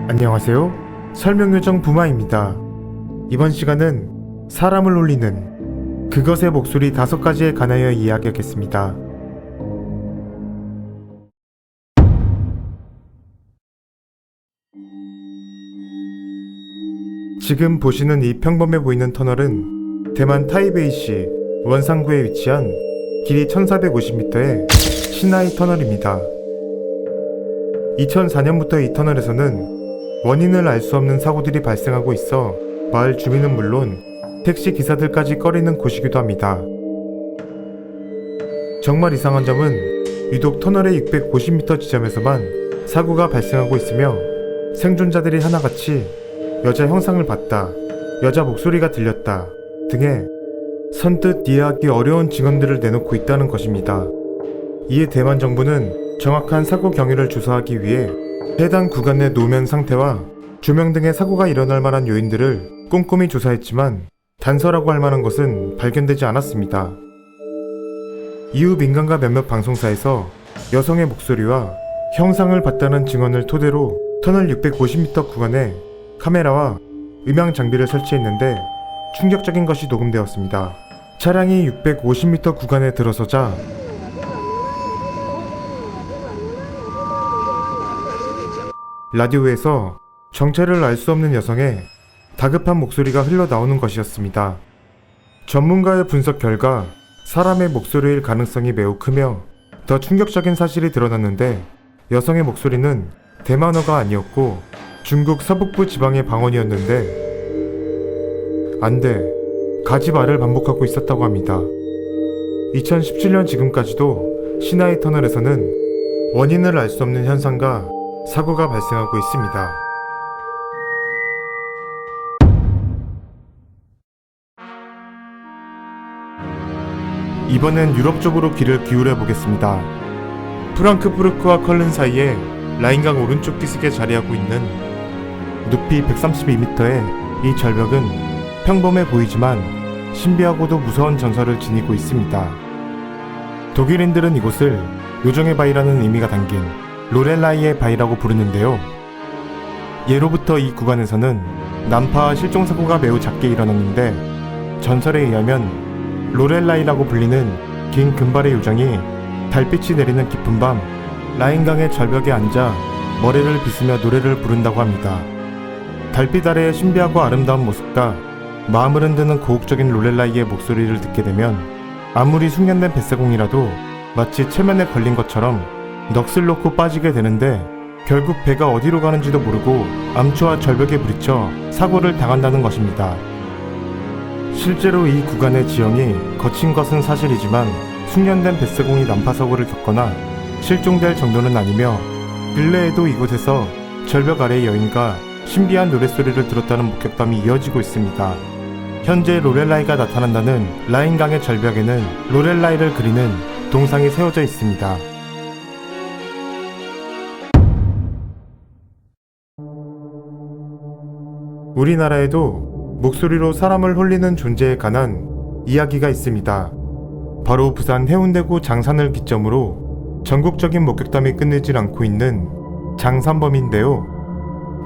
안녕하세요. 설명요정 부마입니다. 이번 시간은 사람을 울리는 그것의 목소리 5가지에 관하여 이야기하겠습니다. 지금 보시는 이 평범해 보이는 터널은 대만 타이베이시 원상구에 위치한 길이 1450m의 시나이 터널입니다. 2004년부터 이 터널에서는 원인을 알 수 없는 사고들이 발생하고 있어 마을 주민은 물론 택시 기사들까지 꺼리는 곳이기도 합니다. 정말 이상한 점은 유독 터널의 650m 지점에서만 사고가 발생하고 있으며 생존자들이 하나같이 여자 형상을 봤다, 여자 목소리가 들렸다 등의 선뜻 이해하기 어려운 증언들을 내놓고 있다는 것입니다. 이에 대만 정부는 정확한 사고 경위를 조사하기 위해 해당 구간의 노면 상태와 조명 등의 사고가 일어날 만한 요인들을 꼼꼼히 조사했지만 단서라고 할 만한 것은 발견되지 않았습니다. 이후 민간과 몇몇 방송사에서 여성의 목소리와 형상을 봤다는 증언을 토대로 터널 650m 구간에 카메라와 음향 장비를 설치했는데 충격적인 것이 녹음되었습니다. 차량이 650m 구간에 들어서자 라디오에서 정체를 알 수 없는 여성의 다급한 목소리가 흘러나오는 것이었습니다. 전문가의 분석 결과 사람의 목소리일 가능성이 매우 크며 더 충격적인 사실이 드러났는데 여성의 목소리는 대만어가 아니었고 중국 서북부 지방의 방언이었는데 안돼, 가지 말을 반복하고 있었다고 합니다. 2017년 지금까지도 시나이 터널에서는 원인을 알 수 없는 현상과 사고가 발생하고 있습니다. 이번엔 유럽 쪽으로 길을 기울여 보겠습니다. 프랑크푸르크와 컬른 사이에 라인강 오른쪽 기슭에 자리하고 있는 높이 132m의 이 절벽은 평범해 보이지만 신비하고도 무서운 전설을 지니고 있습니다. 독일인들은 이곳을 요정의 바위라는 의미가 담긴 로렐라이의 바위라고 부르는데요. 예로부터 이 구간에서는 난파와 실종사고가 매우 작게 일어났는데 전설에 의하면 로렐라이라고 불리는 긴 금발의 요정이 달빛이 내리는 깊은 밤 라인강의 절벽에 앉아 머리를 빗으며 노래를 부른다고 합니다. 달빛 아래의 신비하고 아름다운 모습과 마음을 흔드는 고혹적인 로렐라이의 목소리를 듣게 되면 아무리 숙련된 뱃사공이라도 마치 체면에 걸린 것처럼 넋을 놓고 빠지게 되는데 결국 배가 어디로 가는지도 모르고 암초와 절벽에 부딪혀 사고를 당한다는 것입니다. 실제로 이 구간의 지형이 거친 것은 사실이지만 숙련된 뱃사공이 난파사고를 겪거나 실종될 정도는 아니며 근래에도 이곳에서 절벽 아래의 여인과 신비한 노랫소리를 들었다는 목격담이 이어지고 있습니다. 현재 로렐라이가 나타난다는 라인강의 절벽에는 로렐라이를 그리는 동상이 세워져 있습니다. 우리나라에도 목소리로 사람을 홀리는 존재에 관한 이야기가 있습니다. 바로 부산 해운대구 장산을 기점으로 전국적인 목격담이 끊이질 않고 있는 장산범인데요.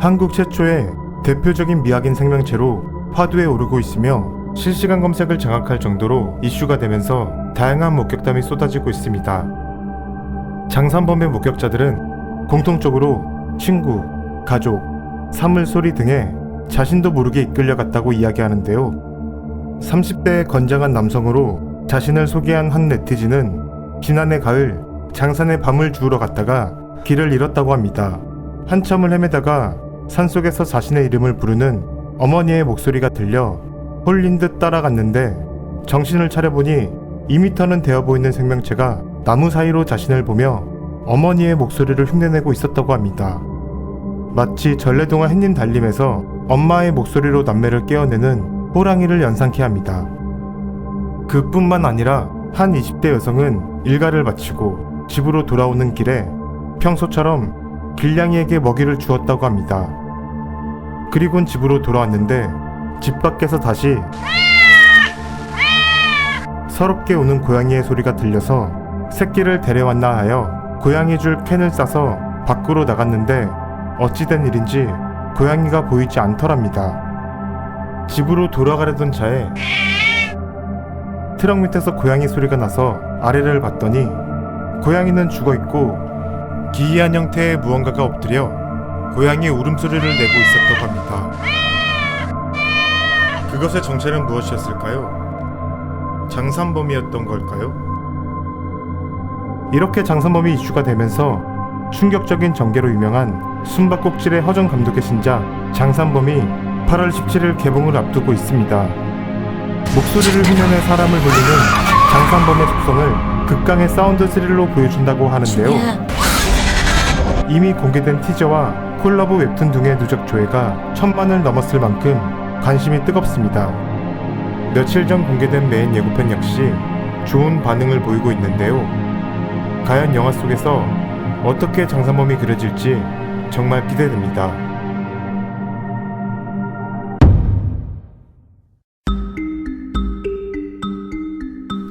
한국 최초의 대표적인 미학인 생명체로 화두에 오르고 있으며 실시간 검색을 장악할 정도로 이슈가 되면서 다양한 목격담이 쏟아지고 있습니다. 장산범의 목격자들은 공통적으로 친구, 가족, 사물 소리 등에 자신도 모르게 이끌려갔다고 이야기하는데요. 30대의 건장한 남성으로 자신을 소개한 한 네티즌은 지난해 가을 장산에 밤을 주우러 갔다가 길을 잃었다고 합니다. 한참을 헤매다가 산속에서 자신의 이름을 부르는 어머니의 목소리가 들려 홀린 듯 따라갔는데 정신을 차려보니 2m는 되어 보이는 생명체가 나무 사이로 자신을 보며 어머니의 목소리를 흉내내고 있었다고 합니다. 마치 전래동화 햇님 달림에서 엄마의 목소리로 남매를 깨어내는 호랑이를 연상케 합니다. 그뿐만 아니라 한 20대 여성은 일가를 마치고 집으로 돌아오는 길에 평소처럼 길냥이에게 먹이를 주었다고 합니다. 그리곤 집으로 돌아왔는데 집 밖에서 다시 서럽게 우는 고양이의 소리가 들려서 새끼를 데려왔나 하여 고양이 줄 캔을 싸서 밖으로 나갔는데 어찌된 일인지 고양이가 보이지 않더랍니다. 집으로 돌아가려던 차에 트럭 밑에서 고양이 소리가 나서 아래를 봤더니 고양이는 죽어있고 기이한 형태의 무언가가 엎드려 고양이의 울음소리를 내고 있었다고 합니다. 그것의 정체는 무엇이었을까요? 장산범이었던 걸까요? 이렇게 장산범이 이슈가 되면서 충격적인 전개로 유명한 숨바꼭질의 허정 감독의 신작 장산범이 8월 17일 개봉을 앞두고 있습니다. 목소리를 흉내내 사람을 놀리는 장산범의 속성을 극강의 사운드 스릴로 보여준다고 하는데요. 이미 공개된 티저와 콜라보 웹툰 등의 누적 조회가 1000만을 넘었을 만큼 관심이 뜨겁습니다. 며칠 전 공개된 메인 예고편 역시 좋은 반응을 보이고 있는데요. 과연 영화 속에서 어떻게 장산범이 그려질지 정말 기대됩니다.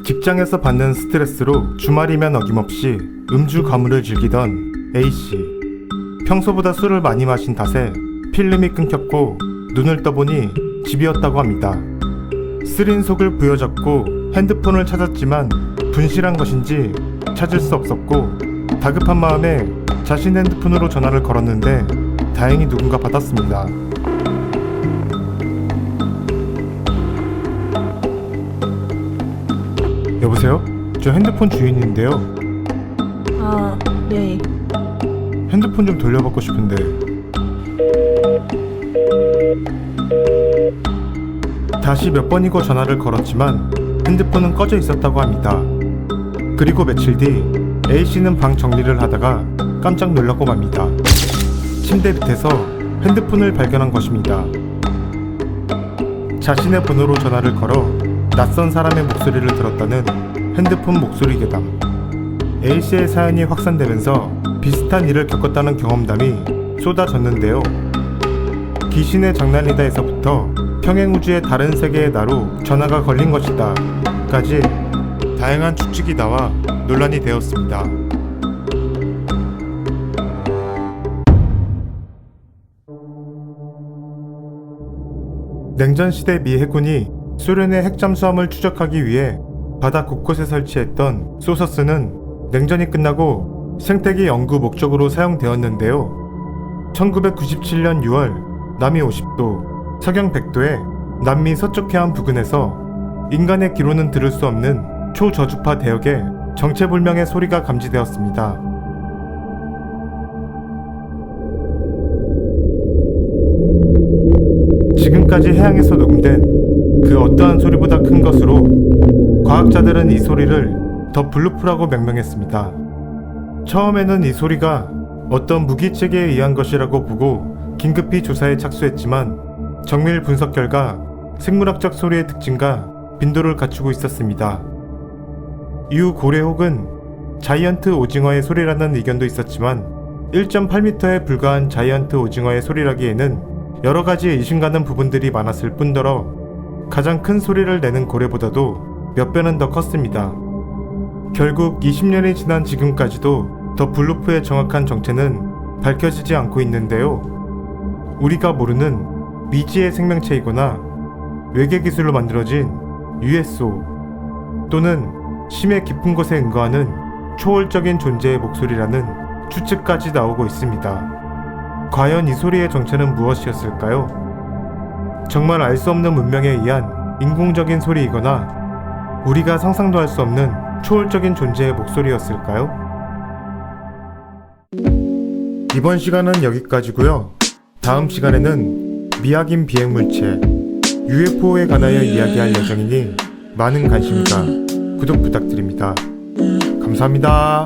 직장에서 받는 스트레스로 주말이면 어김없이 음주 가물을 즐기던 A씨. 평소보다 술을 많이 마신 탓에 필름이 끊겼고 눈을 떠보니 집이었다고 합니다. 쓰린 속을 부여잡고 핸드폰을 찾았지만 분실한 것인지 찾을 수 없었고 다급한 마음에 자신 핸드폰으로 전화를 걸었는데 다행히 누군가 받았습니다. 여보세요? 저 핸드폰 주인인데요. 아, 네. 핸드폰 좀 돌려받고 싶은데. 다시 몇 번이고 전화를 걸었지만 핸드폰은 꺼져 있었다고 합니다. 그리고 며칠 뒤 A씨는 방 정리를 하다가 깜짝 놀라고 맙니다. 침대 밑에서 핸드폰을 발견한 것입니다. 자신의 번호로 전화를 걸어 낯선 사람의 목소리를 들었다는 핸드폰 목소리 괴담. A씨의 사연이 확산되면서 비슷한 일을 겪었다는 경험담이 쏟아졌는데요. 귀신의 장난이다에서부터 평행우주의 다른 세계의 나로 전화가 걸린 것이다 까지 다양한 추측이 나와 논란이 되었습니다. 냉전시대 미 해군이 소련의 핵잠수함을 추적하기 위해 바다 곳곳에 설치했던 소서스는 냉전이 끝나고 생태계 연구 목적으로 사용되었는데요. 1997년 6월 남위 50도, 서경 100도의 남미 서쪽 해안 부근에서 인간의 귀로는 들을 수 없는 초저주파 대역의 정체불명의 소리가 감지되었습니다. 지금까지 해양에서 녹음된 그 어떠한 소리보다 큰 것으로 과학자들은 이 소리를 더 블루프라고 명명했습니다. 처음에는 이 소리가 어떤 무기체계에 의한 것이라고 보고 긴급히 조사에 착수했지만 정밀 분석 결과 생물학적 소리의 특징과 빈도를 갖추고 있었습니다. 이후 고래 혹은 자이언트 오징어의 소리라는 의견도 있었지만 1.8m에 불과한 자이언트 오징어의 소리라기에는 여러가지 의심가는 부분들이 많았을 뿐더러 가장 큰 소리를 내는 고래보다도 몇 배는 더 컸습니다. 결국 20년이 지난 지금까지도 더 블루프의 정확한 정체는 밝혀지지 않고 있는데요. 우리가 모르는 미지의 생명체이거나 외계 기술로 만들어진 USO 또는 심해 깊은 곳에 응거하는 초월적인 존재의 목소리라는 추측까지 나오고 있습니다. 과연 이 소리의 정체는 무엇이었을까요? 정말 알 수 없는 문명에 의한 인공적인 소리이거나 우리가 상상도 할 수 없는 초월적인 존재의 목소리였을까요? 이번 시간은 여기까지고요. 다음 시간에는 미확인 비행물체 UFO에 관하여 이야기할 예정이니 많은 관심과 구독 부탁드립니다. 감사합니다.